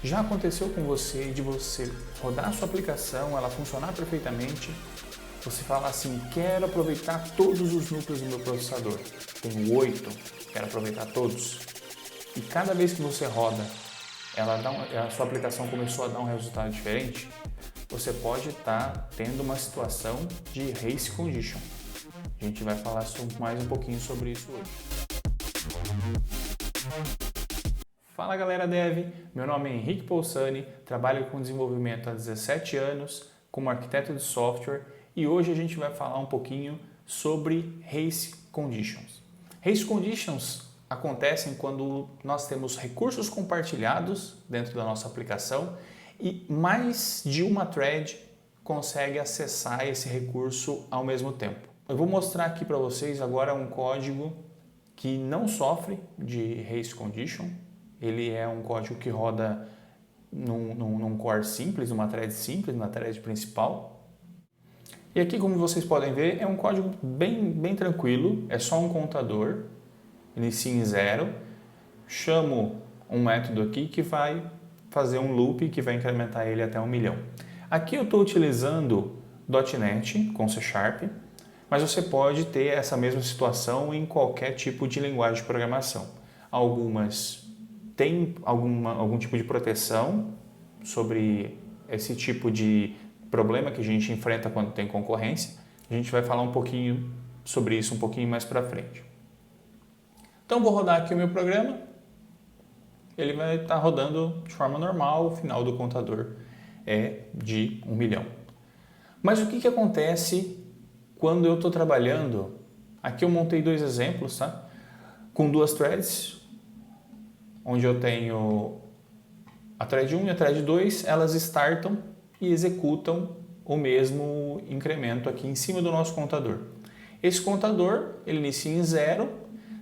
Já aconteceu com você de você rodar a sua aplicação, ela funcionar perfeitamente, você fala assim, quero aproveitar todos os núcleos do meu processador. Tenho 8, quero aproveitar todos. E cada vez que você roda, a sua aplicação começou a dar um resultado diferente, você pode estar tendo uma situação de race condition. A gente vai falar mais um pouquinho sobre isso hoje. Fala galera Dev, meu nome é Henrique Polsani, trabalho com desenvolvimento há 17 anos como arquiteto de software e hoje a gente vai falar um pouquinho sobre race conditions. Race conditions acontecem quando nós temos recursos compartilhados dentro da nossa aplicação e mais de uma thread consegue acessar esse recurso ao mesmo tempo. Eu vou mostrar aqui para vocês agora um código que não sofre de race condition. Ele é um código que roda num core simples, numa thread simples, na thread principal. E aqui, como vocês podem ver, é um código bem tranquilo, é só um contador, inicia em 0, chamo um método aqui que vai fazer um loop que vai incrementar ele até 1 milhão. Aqui eu estou utilizando .NET com C#, mas você pode ter essa mesma situação em qualquer tipo de linguagem de programação. Algumas têm algum tipo de proteção sobre esse tipo de problema que a gente enfrenta quando tem concorrência. A gente vai falar um pouquinho sobre isso um pouquinho mais para frente. Então vou rodar aqui o meu programa. Ele vai estar rodando de forma normal, o final do contador é de 1 milhão. Mas o que acontece quando eu estou trabalhando? Aqui eu montei 2 exemplos, tá? Com 2 threads, onde eu tenho a thread 1 e a thread 2, elas startam e executam o mesmo incremento aqui em cima do nosso contador. Esse contador, ele inicia em 0.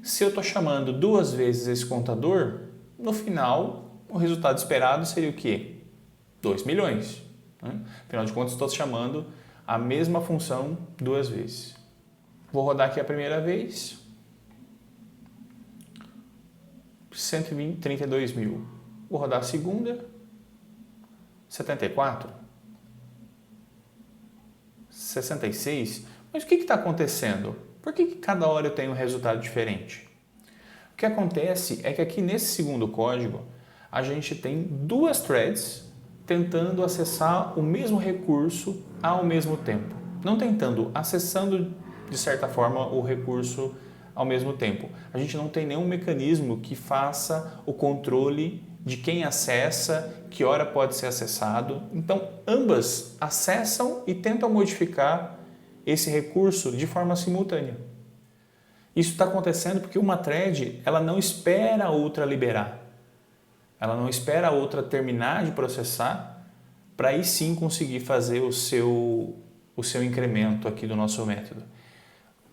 Se eu estou chamando 2 vezes esse contador, no final, o resultado esperado seria o quê? 2 milhões. Né? Afinal de contas, estou chamando a mesma função 2 vezes. Vou rodar aqui a primeira vez. 132 mil. Vou rodar a segunda. 74. 66. Mas o que está acontecendo? Por que cada hora eu tenho um resultado diferente? O que acontece é que aqui nesse segundo código, a gente tem 2 threads tentando acessar o mesmo recurso ao mesmo tempo. Não tentando, acessando de certa forma o recurso ao mesmo tempo. A gente não tem nenhum mecanismo que faça o controle de quem acessa, que hora pode ser acessado. Então, ambas acessam e tentam modificar esse recurso de forma simultânea. Isso está acontecendo porque uma thread ela não espera a outra liberar. Ela não espera a outra terminar de processar para aí sim conseguir fazer o seu incremento aqui do nosso método.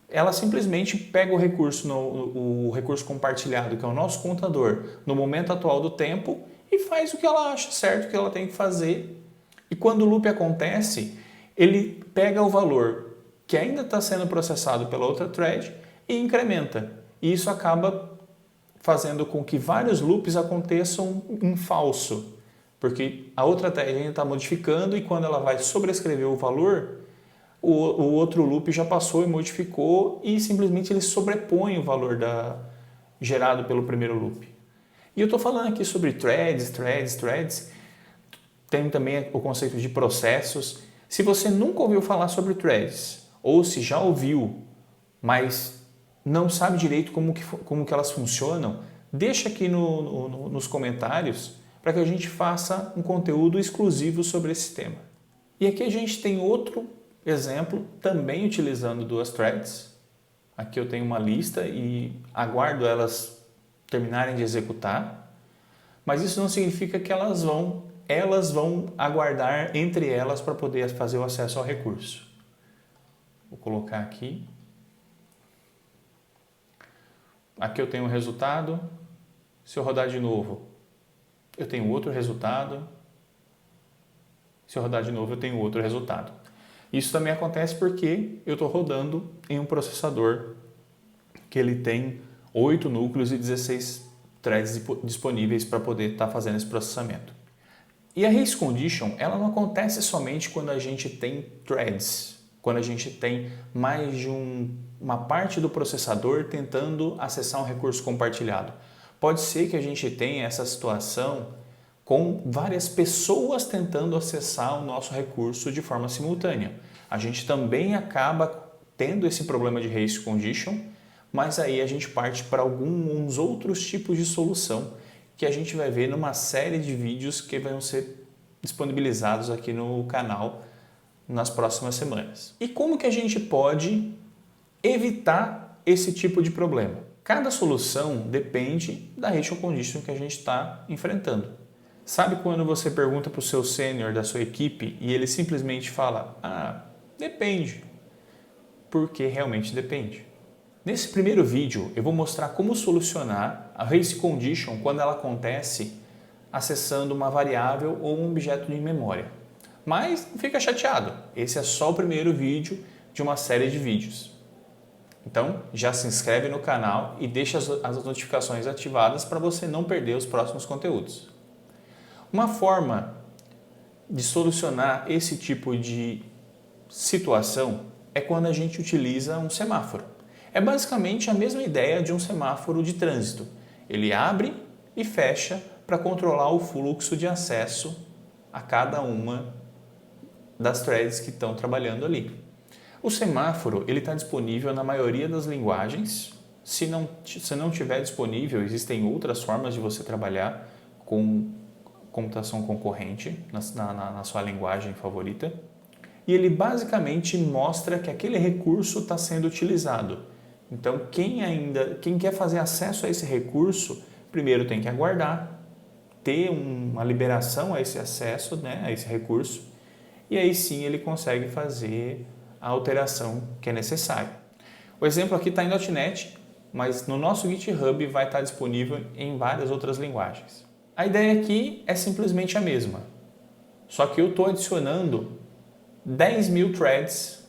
Ela simplesmente pega o recurso compartilhado, que é o nosso contador, no momento atual do tempo e faz o que ela acha certo que ela tem que fazer. E quando o loop acontece, ele pega o valor que ainda está sendo processado pela outra thread e incrementa. E isso acaba fazendo com que vários loops aconteçam em falso, porque a outra thread ainda está modificando e quando ela vai sobrescrever o valor, o outro loop já passou e modificou e simplesmente ele sobrepõe o valor gerado pelo primeiro loop. E eu estou falando aqui sobre threads, tem também o conceito de processos. Se você nunca ouviu falar sobre threads, ou se já ouviu, mas não sabe direito como que elas funcionam, deixa aqui nos comentários para que a gente faça um conteúdo exclusivo sobre esse tema. E aqui a gente tem outro exemplo, também utilizando 2 threads. Aqui eu tenho uma lista e aguardo elas terminarem de executar, mas isso não significa que elas vão aguardar entre elas para poder fazer o acesso ao recurso. Vou colocar aqui. Aqui eu tenho um resultado. Se eu rodar de novo, eu tenho outro resultado. Se eu rodar de novo, eu tenho outro resultado. Isso também acontece porque eu estou rodando em um processador que ele tem 8 núcleos e 16 threads disponíveis para poder estar fazendo esse processamento. E a race condition, ela não acontece somente quando a gente tem threads, quando a gente tem mais de uma parte do processador tentando acessar um recurso compartilhado. Pode ser que a gente tenha essa situação com várias pessoas tentando acessar o nosso recurso de forma simultânea. A gente também acaba tendo esse problema de race condition, mas aí a gente parte para alguns outros tipos de solução que a gente vai ver numa série de vídeos que vão ser disponibilizados aqui no canal nas próximas semanas. E como que a gente pode evitar esse tipo de problema? Cada solução depende da ratio condition que a gente está enfrentando. Sabe quando você pergunta para o seu sênior da sua equipe e ele simplesmente fala, depende, porque realmente depende. Nesse primeiro vídeo eu vou mostrar como solucionar a race condition quando ela acontece acessando uma variável ou um objeto de memória. Mas não fica chateado, esse é só o primeiro vídeo de uma série de vídeos. Então já se inscreve no canal e deixa as notificações ativadas para você não perder os próximos conteúdos. Uma forma de solucionar esse tipo de situação é quando a gente utiliza um semáforo. É basicamente a mesma ideia de um semáforo de trânsito. Ele abre e fecha para controlar o fluxo de acesso a cada uma das threads que estão trabalhando ali. O semáforo está disponível na maioria das linguagens. Se não tiver disponível, existem outras formas de você trabalhar com computação concorrente na sua linguagem favorita. E ele basicamente mostra que aquele recurso está sendo utilizado. Então, quem quer fazer acesso a esse recurso, primeiro tem que aguardar, ter uma liberação a esse acesso, a esse recurso, e aí sim ele consegue fazer a alteração que é necessária. O exemplo aqui está em .NET, mas no nosso GitHub vai estar disponível em várias outras linguagens. A ideia aqui é simplesmente a mesma, só que eu estou adicionando 10.000 threads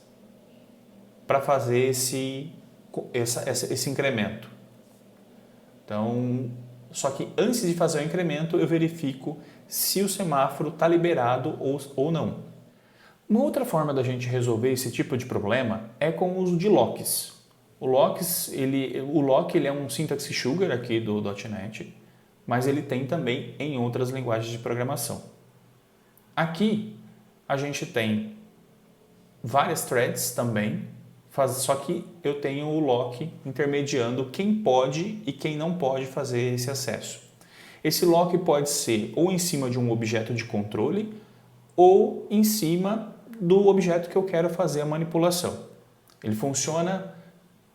para fazer esse incremento. Então, só que antes de fazer o incremento, eu verifico se o semáforo está liberado ou não. Uma outra forma da gente resolver esse tipo de problema é com o uso de locks. O lock é um syntax sugar aqui do .NET, mas ele tem também em outras linguagens de programação. Aqui a gente tem várias threads também, só que eu tenho o lock intermediando quem pode e quem não pode fazer esse acesso. Esse lock pode ser ou em cima de um objeto de controle ou em cima do objeto que eu quero fazer a manipulação. Ele funciona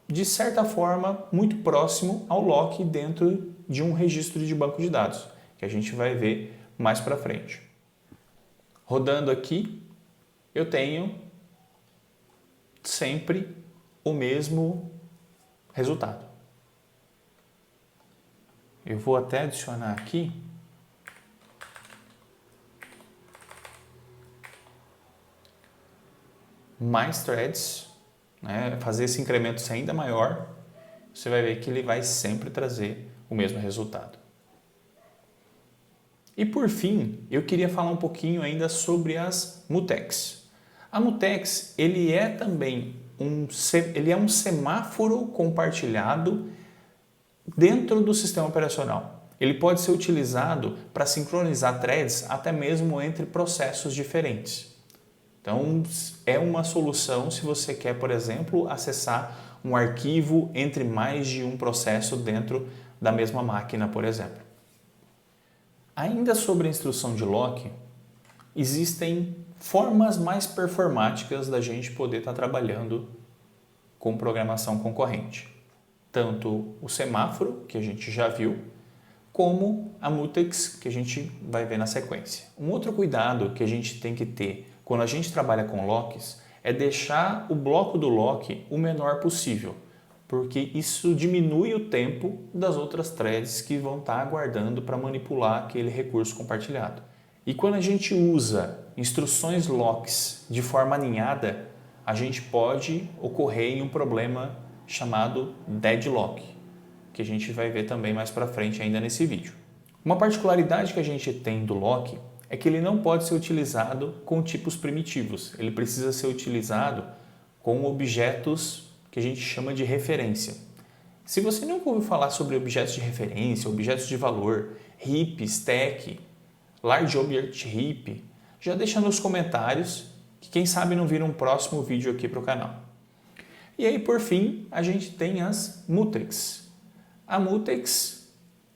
de certa forma muito próximo ao lock dentro de um registro de banco de dados, que a gente vai ver mais para frente. Rodando aqui, eu tenho sempre o mesmo resultado. Eu vou até adicionar aqui mais threads, fazer esse incremento ser ainda maior, você vai ver que ele vai sempre trazer o mesmo resultado. E por fim, eu queria falar um pouquinho ainda sobre as mutex. A mutex, ele é também um semáforo compartilhado dentro do sistema operacional. Ele pode ser utilizado para sincronizar threads até mesmo entre processos diferentes. Então, é uma solução se você quer, por exemplo, acessar um arquivo entre mais de um processo dentro da mesma máquina, por exemplo. Ainda sobre a instrução de lock, existem formas mais performáticas da gente poder estar trabalhando com programação concorrente. Tanto o semáforo, que a gente já viu, como a mutex, que a gente vai ver na sequência. Um outro cuidado que a gente tem que ter quando a gente trabalha com locks é deixar o bloco do lock o menor possível, porque isso diminui o tempo das outras threads que vão estar aguardando para manipular aquele recurso compartilhado. E quando a gente usa instruções locks de forma aninhada, a gente pode ocorrer em um problema chamado deadlock, que a gente vai ver também mais para frente ainda nesse vídeo. Uma particularidade que a gente tem do lock é que ele não pode ser utilizado com tipos primitivos. Ele precisa ser utilizado com objetos que a gente chama de referência. Se você nunca ouviu falar sobre objetos de referência, objetos de valor, heap, stack, large object heap, já deixa nos comentários que quem sabe não vira um próximo vídeo aqui para o canal. E aí, por fim, a gente tem as mutex. A mutex,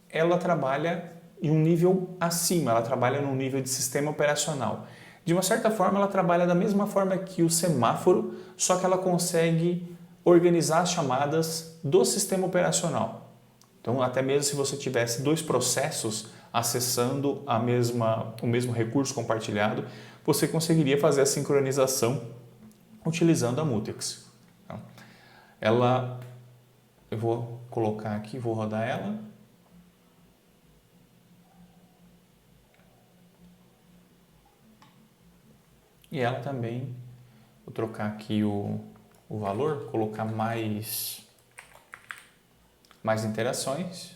ela trabalha em um nível acima, ela trabalha num nível de sistema operacional. De uma certa forma, ela trabalha da mesma forma que o semáforo, só que ela consegue organizar as chamadas do sistema operacional. Então, até mesmo se você tivesse dois processos acessando o mesmo recurso compartilhado, você conseguiria fazer a sincronização utilizando a mutex. Então, eu vou colocar aqui, vou rodar ela. E ela também, vou trocar aqui o valor, colocar mais interações.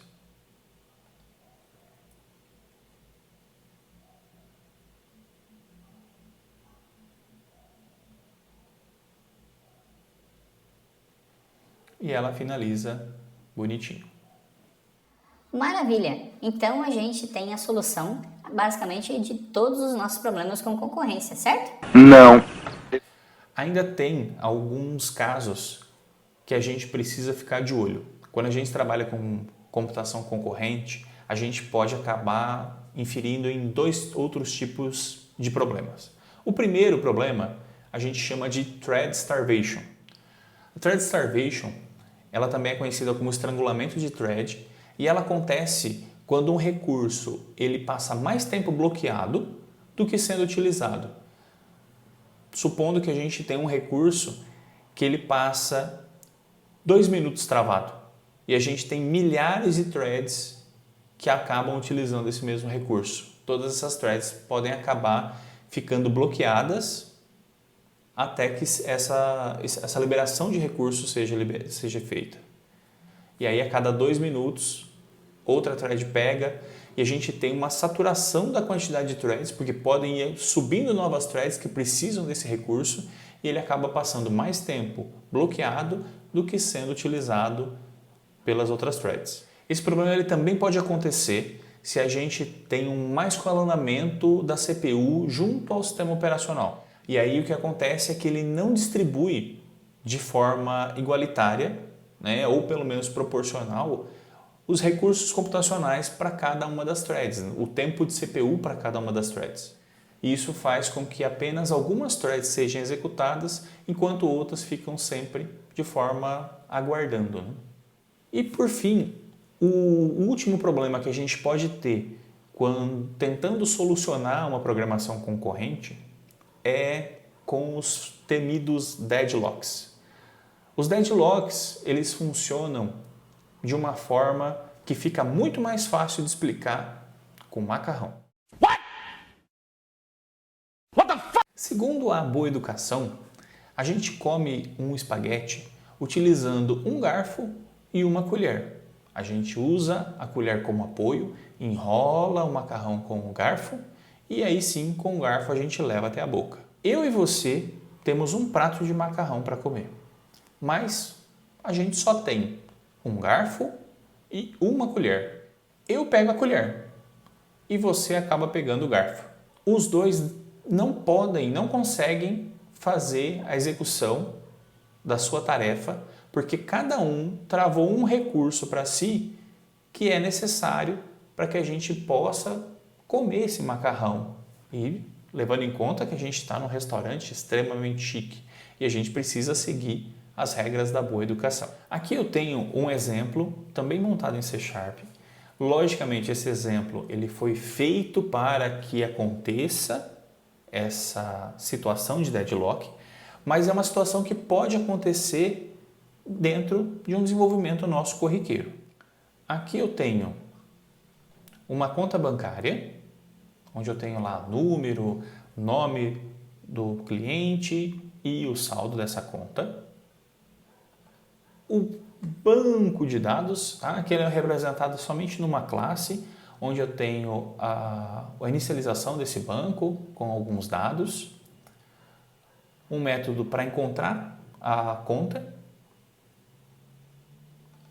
E ela finaliza bonitinho. Maravilha! Então a gente tem a solução basicamente de todos os nossos problemas com concorrência, certo? Não. Ainda tem alguns casos que a gente precisa ficar de olho. Quando a gente trabalha com computação concorrente, a gente pode acabar inferindo em dois outros tipos de problemas. O primeiro problema a gente chama de thread starvation. A thread starvation, ela também é conhecida como estrangulamento de thread, e ela acontece quando um recurso ele passa mais tempo bloqueado do que sendo utilizado. Supondo que a gente tem um recurso que ele passa 2 minutos travado e a gente tem milhares de threads que acabam utilizando esse mesmo recurso. Todas essas threads podem acabar ficando bloqueadas até que essa liberação de recursos seja feita. E aí a cada 2 minutos outra thread pega e a gente tem uma saturação da quantidade de threads, porque podem ir subindo novas threads que precisam desse recurso e ele acaba passando mais tempo bloqueado do que sendo utilizado pelas outras threads. Esse problema ele também pode acontecer se a gente tem um mais escalonamento da CPU junto ao sistema operacional. E aí o que acontece é que ele não distribui de forma igualitária, né, ou pelo menos proporcional, os recursos computacionais para cada uma das threads, o tempo de CPU para cada uma das threads. E isso faz com que apenas algumas threads sejam executadas, enquanto outras ficam sempre de forma aguardando, né? E por fim, o último problema que a gente pode ter quando tentando solucionar uma programação concorrente é com os temidos deadlocks. Os deadlocks, eles funcionam de uma forma que fica muito mais fácil de explicar com macarrão. Segundo a boa educação, a gente come um espaguete utilizando um garfo e uma colher. A gente usa a colher como apoio, enrola o macarrão com o garfo e aí sim, com o garfo a gente leva até a boca. Eu e você temos um prato de macarrão para comer, mas a gente só tem um garfo e uma colher. Eu pego a colher e você acaba pegando o garfo. Os dois não conseguem fazer a execução da sua tarefa porque cada um travou um recurso para si que é necessário para que a gente possa comer esse macarrão. E levando em conta que a gente está num restaurante extremamente chique e a gente precisa seguir as regras da boa educação. Aqui eu tenho um exemplo também montado em C#. Logicamente esse exemplo ele foi feito para que aconteça essa situação de deadlock, mas é uma situação que pode acontecer dentro de um desenvolvimento nosso corriqueiro. Aqui eu tenho uma conta bancária, onde eu tenho lá número, nome do cliente e o saldo dessa conta. O banco de dados, que ele é representado somente numa classe, onde eu tenho a inicialização desse banco com alguns dados, um método para encontrar a conta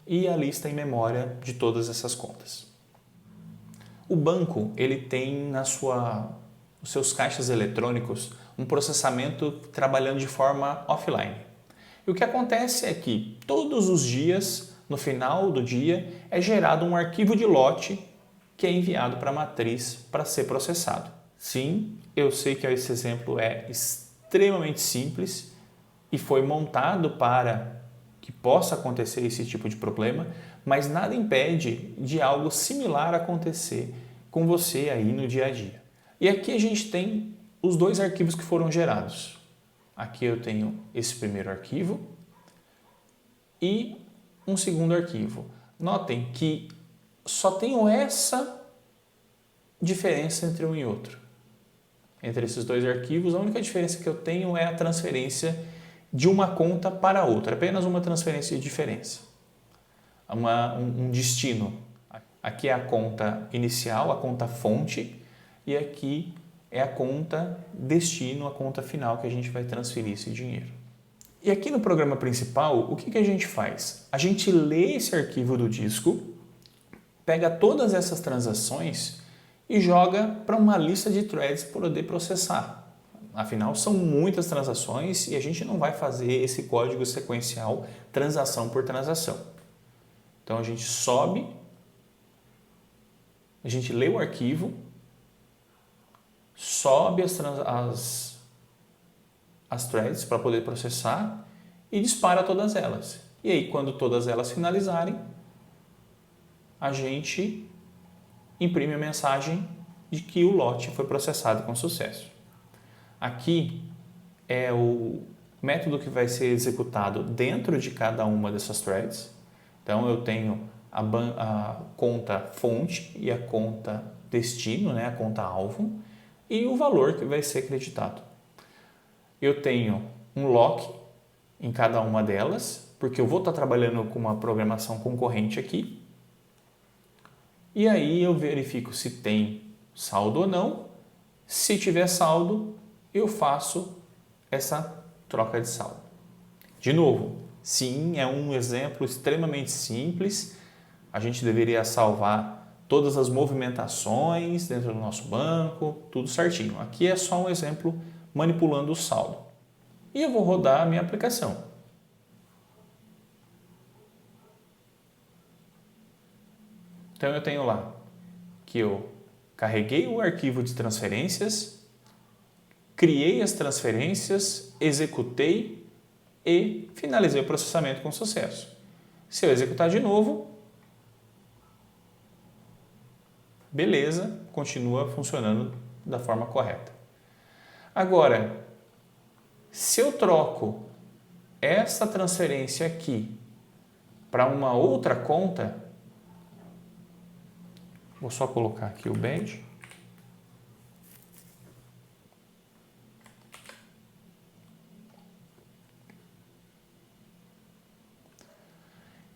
e a lista em memória de todas essas contas. O banco ele tem nos seus caixas eletrônicos um processamento trabalhando de forma offline. E o que acontece é que todos os dias, no final do dia, é gerado um arquivo de lote que é enviado para a matriz para ser processado. Sim, eu sei que esse exemplo é extremamente simples e foi montado para que possa acontecer esse tipo de problema, mas nada impede de algo similar acontecer com você aí no dia a dia. E aqui a gente tem os dois arquivos que foram gerados. Aqui eu tenho esse primeiro arquivo e um segundo arquivo. Notem que só tenho essa diferença entre um e outro. Entre esses dois arquivos, a única diferença que eu tenho é a transferência de uma conta para outra, apenas uma transferência de diferença, um destino. Aqui é a conta inicial, a conta fonte, e aqui é a conta destino, a conta final que a gente vai transferir esse dinheiro. E aqui no programa principal, o que a gente faz? A gente lê esse arquivo do disco, pega todas essas transações e joga para uma lista de threads para poder processar. Afinal, são muitas transações e a gente não vai fazer esse código sequencial transação por transação. Então, a gente sobe, a gente lê o arquivo, sobe as threads para poder processar e dispara todas elas. E aí, quando todas elas finalizarem, a gente imprime a mensagem de que o lote foi processado com sucesso. Aqui é o método que vai ser executado dentro de cada uma dessas threads. Então, eu tenho a conta fonte e a conta destino, né, a conta alvo, e o valor que vai ser creditado. Eu tenho um lock em cada uma delas, porque eu vou estar trabalhando com uma programação concorrente aqui. E aí eu verifico se tem saldo ou não. Se tiver saldo, eu faço essa troca de saldo. De novo, sim, é um exemplo extremamente simples. A gente deveria salvar todas as movimentações dentro do nosso banco, tudo certinho. Aqui é só um exemplo manipulando o saldo. E eu vou rodar a minha aplicação. Então eu tenho lá que eu carreguei o arquivo de transferências, criei as transferências, executei e finalizei o processamento com sucesso. Se eu executar de novo, beleza, continua funcionando da forma correta. Agora, se eu troco essa transferência aqui para uma outra conta, vou só colocar aqui o badge.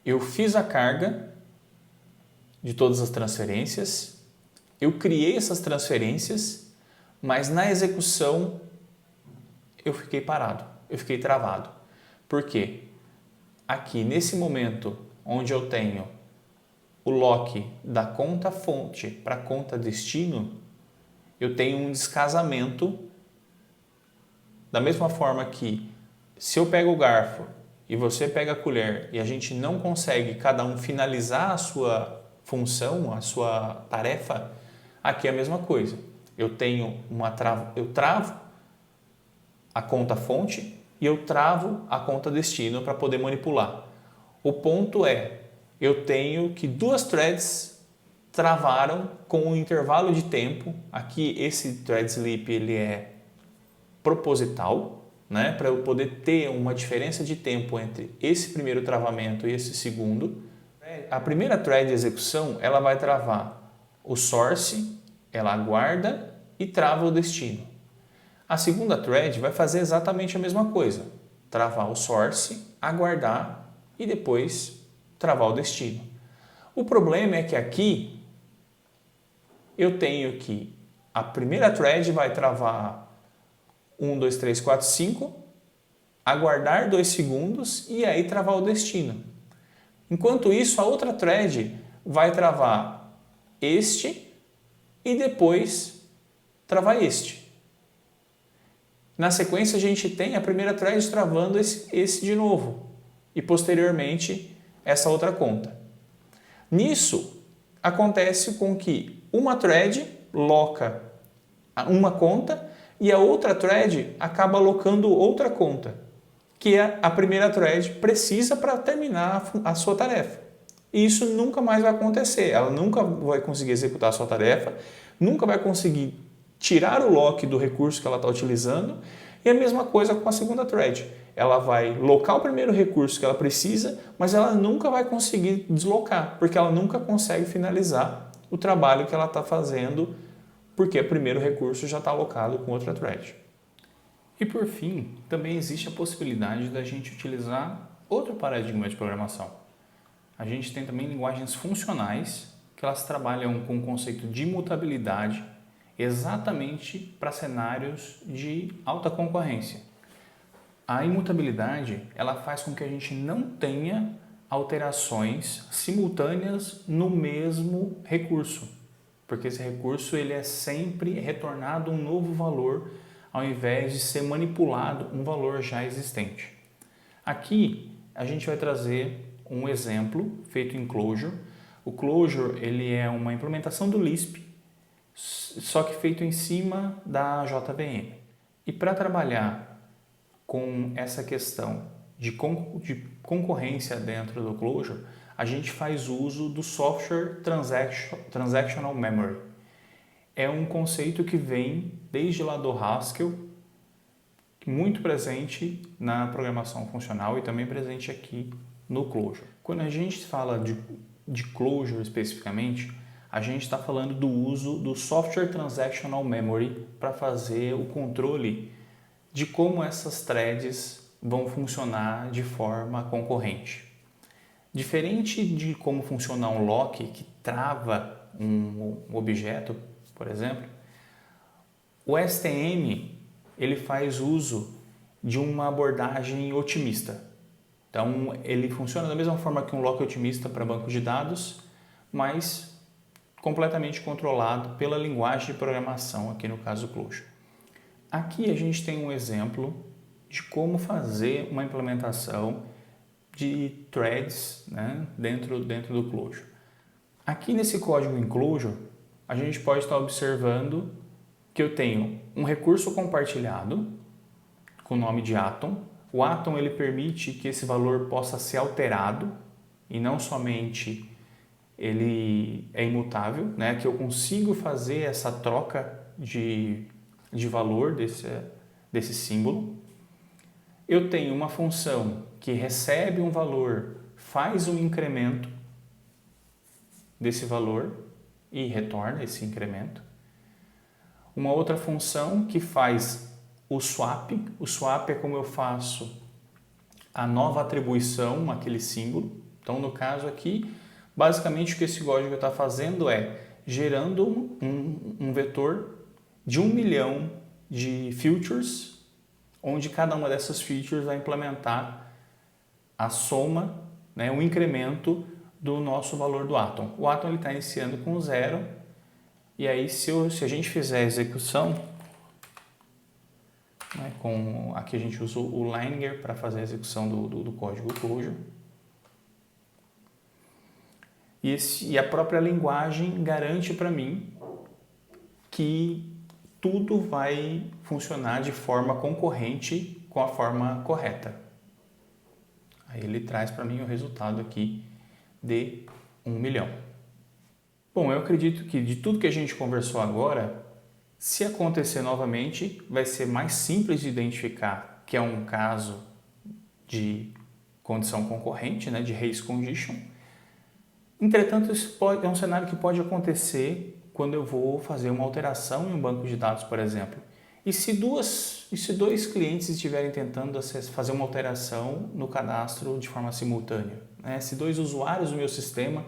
Eu fiz a carga de todas as transferências, eu criei essas transferências, mas na execução eu fiquei parado, eu fiquei travado. Por quê? Aqui, nesse momento onde eu tenho o lock da conta fonte para a conta destino, eu tenho um descasamento, da mesma forma que se eu pego o garfo e você pega a colher e a gente não consegue cada um finalizar a sua função, a sua tarefa, aqui é a mesma coisa. Eu tenho eu travo a conta fonte e eu travo a conta destino para poder manipular. O ponto é, eu tenho que duas threads travaram com um intervalo de tempo. Aqui esse thread sleep ele é proposital, né, para eu poder ter uma diferença de tempo entre esse primeiro travamento e esse segundo. A primeira thread de execução ela vai travar o source, ela aguarda e trava o destino. A segunda thread vai fazer exatamente a mesma coisa, travar o source, aguardar e depois travar o destino. O problema é que aqui eu tenho que a primeira thread vai travar 1, 2, 3, 4, 5, aguardar 2 segundos e aí travar o destino. Enquanto isso, a outra thread vai travar este e depois travar este. Na sequência, a gente tem a primeira thread travando esse de novo e posteriormente essa outra conta. Nisso, acontece com que uma thread loca uma conta e a outra thread acaba locando outra conta, que a primeira thread precisa para terminar a sua tarefa. E isso nunca mais vai acontecer. Ela nunca vai conseguir executar a sua tarefa, nunca vai conseguir tirar o lock do recurso que ela está utilizando. E a mesma coisa com a segunda thread. Ela vai locar o primeiro recurso que ela precisa, mas ela nunca vai conseguir deslocar, porque ela nunca consegue finalizar o trabalho que ela está fazendo, porque o primeiro recurso já está alocado com outra thread. E por fim, também existe a possibilidade da gente utilizar outro paradigma de programação. A gente tem também linguagens funcionais, que elas trabalham com o conceito de imutabilidade exatamente para cenários de alta concorrência. A imutabilidade, ela faz com que a gente não tenha alterações simultâneas no mesmo recurso, porque esse recurso ele é sempre retornado um novo valor ao invés de ser manipulado um valor já existente. Aqui a gente vai trazer um exemplo feito em Clojure. O Clojure ele é uma implementação do Lisp, só que feito em cima da JVM. E para trabalhar com essa questão de concorrência dentro do Clojure, a gente faz uso do Software Transactional Memory. É um conceito que vem desde lá do Haskell, muito presente na programação funcional e também presente aqui no Clojure. Quando a gente fala de Clojure especificamente, a gente está falando do uso do Software Transactional Memory para fazer o controle de como essas threads vão funcionar de forma concorrente. Diferente de como funciona um lock que trava um objeto, por exemplo, o STM ele faz uso de uma abordagem otimista. Então, ele funciona da mesma forma que um lock otimista para banco de dados, mas completamente controlado pela linguagem de programação, aqui no caso Clojure. Aqui a gente tem um exemplo de como fazer uma implementação de threads, né, dentro do Clojure. Aqui nesse código em Clojure, a gente pode estar observando que eu tenho um recurso compartilhado com o nome de Atom. O Atom ele permite que esse valor possa ser alterado e não somente ele é imutável, né, que eu consigo fazer essa troca de valor desse símbolo. Eu tenho uma função que recebe um valor, faz um incremento desse valor e retorna esse incremento. Uma outra função que faz o swap. O swap é como eu faço a nova atribuição àquele símbolo. Então, no caso aqui, basicamente o que esse código está fazendo é gerando um vetor de 1 milhão de features, onde cada uma dessas features vai implementar a soma, né, o incremento do nosso valor do Atom. O Atom está iniciando com 0, e aí se a gente fizer a execução, né, aqui a gente usa o Linear para fazer a execução do código Clojure. E a própria linguagem garante para mim que tudo vai funcionar de forma concorrente com a forma correta. Aí ele traz para mim o resultado aqui de 1 milhão. Bom, eu acredito que de tudo que a gente conversou agora, se acontecer novamente, vai ser mais simples de identificar que é um caso de condição concorrente, né, de race condition. Entretanto, isso é um cenário que pode acontecer quando eu vou fazer uma alteração em um banco de dados, por exemplo. E se dois clientes estiverem tentando fazer uma alteração no cadastro de forma simultânea, né? Se 2 usuários do meu sistema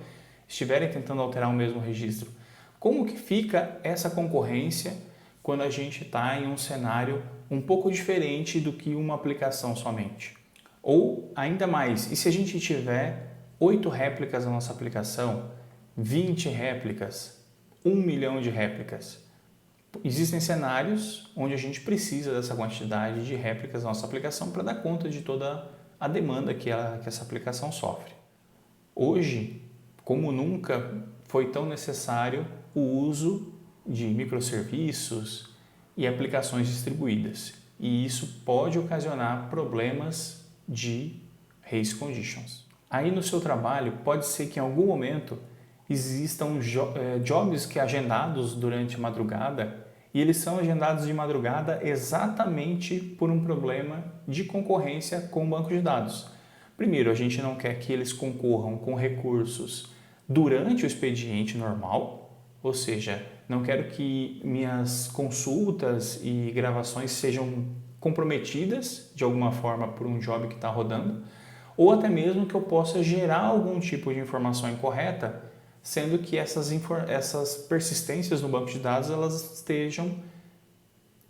estiverem tentando alterar o mesmo registro, Como que fica essa concorrência quando a gente está em um cenário um pouco diferente do que uma aplicação somente? Ou ainda mais, e se a gente tiver 8 réplicas na nossa aplicação, 20 réplicas, 1 milhão de réplicas? Existem cenários onde a gente precisa dessa quantidade de réplicas na nossa aplicação para dar conta de toda a demanda que essa aplicação sofre. Hoje, como nunca, foi tão necessário o uso de microserviços e aplicações distribuídas. E isso pode ocasionar problemas de race conditions. Aí no seu trabalho, pode ser que em algum momento existam jobs que agendados durante a madrugada e eles são agendados de madrugada exatamente por um problema de concorrência com o banco de dados. Primeiro, a gente não quer que eles concorram com recursos durante o expediente normal, ou seja, não quero que minhas consultas e gravações sejam comprometidas de alguma forma por um job que está rodando, ou até mesmo que eu possa gerar algum tipo de informação incorreta, sendo que essas persistências no banco de dados elas estejam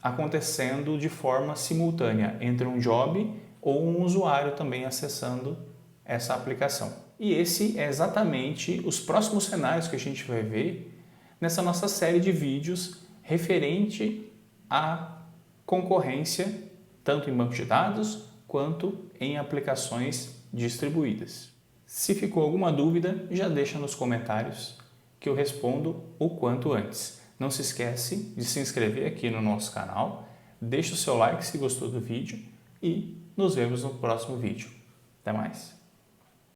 acontecendo de forma simultânea entre um job ou um usuário também acessando essa aplicação. E esse é exatamente os próximos cenários que a gente vai ver nessa nossa série de vídeos referente à concorrência, tanto em banco de dados quanto em aplicações distribuídas. Se ficou alguma dúvida, já deixa nos comentários que eu respondo o quanto antes. Não se esquece de se inscrever aqui no nosso canal, deixa o seu like se gostou do vídeo e nos vemos no próximo vídeo. Até mais!